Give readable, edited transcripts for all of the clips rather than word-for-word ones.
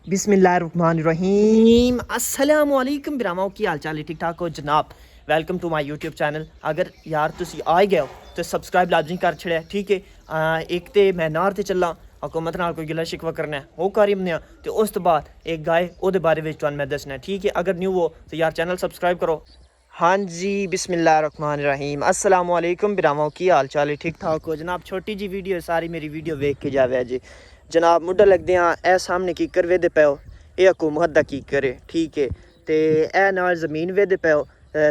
बिस्मिल्लाहिर्रहमानिर्रहीम अस्सलाम वालेकुम बिरामाओ की हाल चाल है ठीक ठाक हो जनाब। Welcome to my YouTube channel. अगर यार तुसी आ गए हो तो सबसक्राइब लाजमी कर छड़िया ठीक है। एक तो मैं नार ते चला हुकूमत नाल कोई गिला शिकवा करना है वो करी हमने तो उस तो बाद एक गाय ओदे बारे में तुहानू मैं दसना है ठीक है। अगर न्यू हो तो यार चैनल सबसक्राइब करो। हाँ जी बिस्मिल्लाहिर्रहमानिर्रहीम अस्सलाम वालेकुम बिरामाओ की हाल चाल है ठीक ठाक हो जनाब। छोटी जी वीडियो सारी मेरी वीडियो वेख के जावे जी जनाब। मुड्ढा लगदे हाँ ए सामने कीकर वेदे पे हो ये हुकूमत दा कीकर है ठीक है। तो ए नाल ज़मीन वेदे पे हो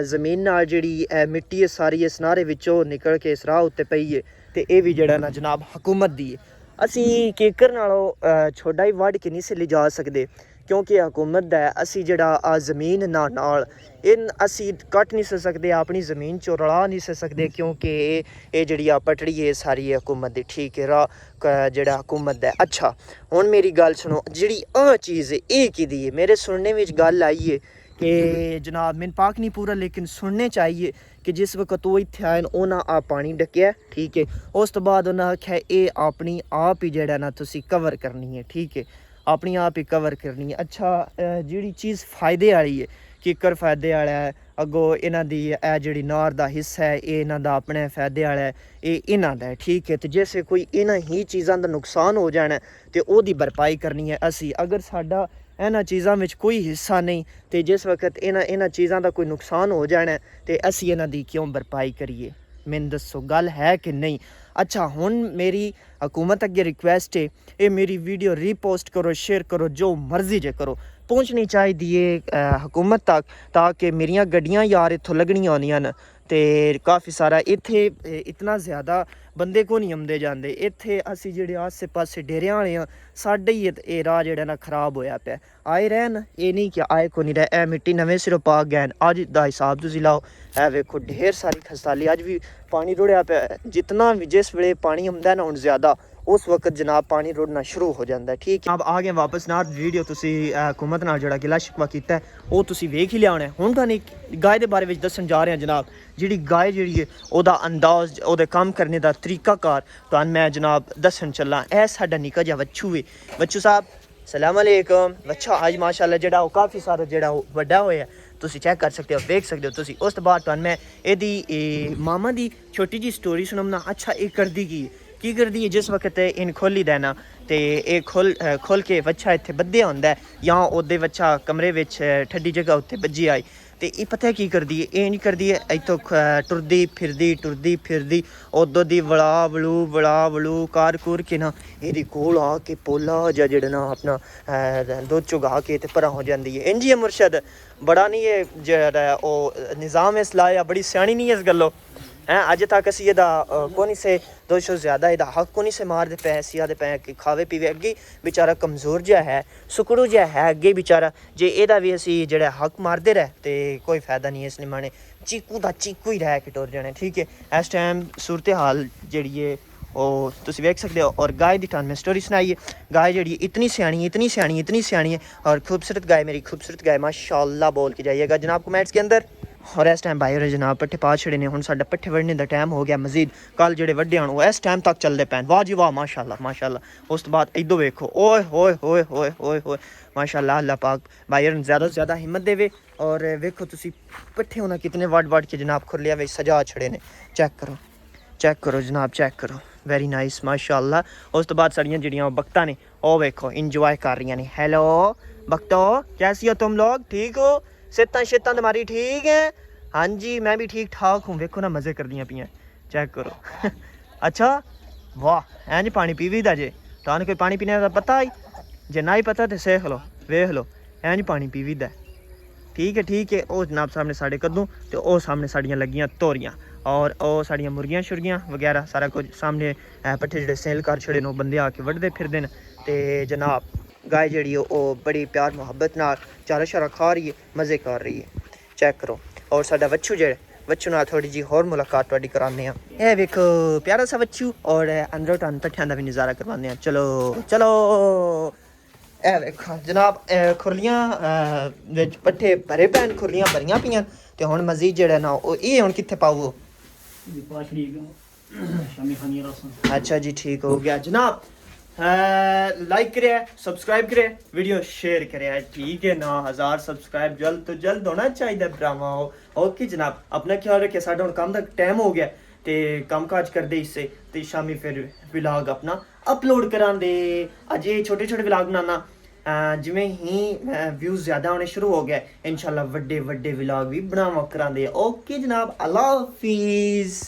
ज़मीन नाल जिहड़ी मिट्टी है सारी इस नारे विचों निकल के इस राह उत्ते पई है तो ये भी जिहड़ा ना जनाब हुकूमत दी है। असी कीकर नालों छोटा ही वढ़ के नहीं से ले जा सकते क्योंकि हुकूमत दा है। असी जिहड़ा ज़मीन नाल इन असी कट नहीं सकते अपनी ज़मीन चो रला नहीं सकते क्योंकि ये जिहड़ी पटड़ी है सारी हुकूमत दी ठीक है। राह जिहड़ा हुकूमत दा है। अच्छा हुण मेरी गल सुनो जिहड़ी चीज़ है ये किहदी है मेरे सुनने में गल आई है कि जनाब मैंने पाक नहीं पूरा लेकिन सुनने चाहिए कि जिस वक्त वो इत्थे आए उन्हें आ पानी डकिया ठीक है। उस तो बाद उन्हें आख्या ये अपनी आप ही जिहड़ा ना तुसी कवर करनी है ठीक है अपनी आप ही कवर करनी है। अच्छा जिहड़ी चीज़ फ़ायदे वाली है कीकर फ़ायदे वाला है अगों इन्हां दी जिहड़ी नार दा हिस्सा है ये इन्हां दा अपने फ़ायदे वाला है ये इन्हां दा है ठीक है। तो जैसे कोई इन्हां ही चीज़ां दा नुकसान हो जाना तो ओहदी भरपाई करनी है असी। अगर साडा इन्हां चीज़ां विच कोई हिस्सा नहीं तो जिस वक्त इन्हां चीज़ां दा कोई नुकसान हो जाना तो असी इन्हां दी क्यों भरपाई करिए मैनूं दसो गल है कि नहीं। अच्छा हुण मेरी हुकूमत अगे रिक्वेस्ट है ये मेरी वीडियो रीपोस्ट करो शेयर करो जो मर्जी जे करो पहुँचनी चाहिए हुकूमत तक ताकि मेरियां गड्डियां यार इत्थों लगनियां होंदियां न ते काफ़ी सारा इत्थे इतना ज़्यादा बंदे को नहीं आंदे जांदे इत्थे असी जिहड़े आसे पासे डेरियां वाले हाँ साडे ही ये राह जिहड़ा ना खराब होया पिया आए रहन ये नहीं कि आए को नहीं रहे मिट्टी नवें सिरों पा गए अज दा हिसाब तुसीं लाओ है वेखो ढेर सारी खस्ताली अज भी पानी रुढ़िया पिया जितना भी जिस वेले पानी आंदा ना हुण ज़्यादा उस वक्त जनाब पानी रुड़ना शुरू हो जाता है ठीक है। अब आ गए वापस ना वीडियो तुसी हुकूमत नाल जिहड़ा गिला शिकवा कीता है वो तुसी वेख ही लिया होना। हुण तुहानूं गाय दे बारे विच दस्सण जा रहे हैं जनाब जिहड़ी गाय जिहड़ी है ओहदा अंदाज़ ओहदे काम करने दा तरीकाकार तुहानूं मैं जनाब दस्सण चला। ए साडा निक्का जिहा बच्चू है बच्चू साहब सलाम अलैकुम बच्चा अज माशाअल्लाह जिहड़ा वो काफ़ी सारा जिहड़ा वड्डा होया तुसी चेक कर सकते हो देख सकते हो तुसी। उस तो बाद तुहानूं मैं इहदी मामा दी छोटी जी स्टोरी सुनाना। अच्छा ये करदी की करदी है जिस वक्त इन खोली देना तो ये खोल के बच्चा इत्थे बद्धे होंदा है या ओहदे बच्चा कमरे विच ठड्डी जगह उत्ते बज्जी आई तो ये पता की करदी है ये नहीं करदी है इत्थों टुरदी फिरदी उधर दी वड़ा वड़ू कार कूर के ना ये कोल आ के पोला जा जिहड़ा ना अपना दुध चुगा के ते परा हो जाती है। इंज ही मुर्शद बड़ा नहीं है जिहड़ा ओ निज़ाम इस लाया बड़ी सियाणी नहीं है इस गल्लों हैं अज तक असी एदा कोनी से 200 ज़्यादा एदा हक कोनी से मार दे पे सिया दे पे कि खावे पीवे अगे बेचारा कमज़ोर जिहा है सुकड़ू जिहा है अगे बेचारा जे एदा भी असी जेड़ा हक मारते रहे तो कोई फ़ायदा नहीं है इस निमाने चीकू दा चीकू ही रह के टुर जाने ठीक है। इस टाइम सूरत हाल जिहड़ी है वो तुसी वेख सकते हो। और गाय दी मैं स्टोरी सुनाई है गाय जिहड़ी इतनी सियाणी है और खूबसूरत गाय मेरी खूबसूरत गाय माशाअल्लाह बोल के जाइएगा जनाब कमेंट्स के अंदर। और इस टाइम भाई और जनाब पट्ठे पा छड़े ने हुण साडा पट्ठे वढ़ने का टाइम हो गया मजीद कल जिहड़े वड्डे आण इस टाइम तक चलते पैन वाह जी वाह माशाअल्लाह। उस तो बाद इधो वेखो ओए होए होए होए होए होए माशाअल्लाह अल्लाह पाक भाई और ज़्यादा से ज़्यादा हिम्मत देवे। और वेखो तुसी पट्ठे उन्हें कितने वड़ के जनाब खुरलिया वे सजा छड़े ने चेक करो जनाब चेक करो वेरी नाइस माशाअल्लाह। उस तो बाद साड़ियाँ जिहड़ियां बख्तां ने ओ वेखो इंजॉय कर रही ने। हेलो बख्तो कैसी हो तुम लोग ठीक हो सेहतां तुम्हारी ठीक है। हाँ जी मैं भी ठीक ठाक हूँ वेखो ना मज़े कर दियाँ पियाँ चेक करो अच्छा वाह इंज पानी पीवीदा जे तुहानूं कोई पानी पीने का पता ही जे ना ही पता तो सेख लो वेख लो इंज पानी पीवीदा ठीक है। वो जनाब सामने साढ़े कद्दू तो वो सामने साड़ियाँ लगियाँ तोरियाँ और वो साड़ियाँ मुर्गियाँ शुर्गियाँ वगैरह सारा कुछ सामने पट्ठे जिहड़े सेल कर छड़े ने बंदे आके वढ़दे फिरदे न ते जनाब गाय जिहड़ी वो बड़ी प्यार मुहब्बत नाल चारा शारा खा रही है मज़े कर रही है चेक करो। और साडा बच्चू बच्चू नाल थोड़ी जी होर मुलाकात तुहाडी कराने आ ए वेखो प्यारा सा बच्चू और अंदरों तुहानूं पट्ठियां दा भी नज़ारा करवाने आ चलो ए वेखो जनाब खुरलियां विच पट्ठे भरे पैन खुरलियां भरियां पियां ते हुण मजीद जिहड़ा ना ये हुण कित्थे पाओ अच्छा जी ठीक हो गया जनाब। लाइक करे सब्सक्राइब करे वीडियो शेयर करे ठीक है 9000 सब्सक्राइब जल्द तो जल्द होना चाहिए भरावाओ ओके जनाब अपना ख्याल रखिए साडा हुण काम दा टाइम हो गया ते काम काज करदे इससे ते शामी फिर व्लॉग अपना अपलोड करांदे अज ये छोटे छोटे व्लॉग बनाना जिमें ही व्यूज़ ज़्यादा होने शुरू हो गए इंशाल्लाह वड्डे वड्डे व्लॉग भी बनावा करांदे ओके जनाब अल्लाह हाफिज़।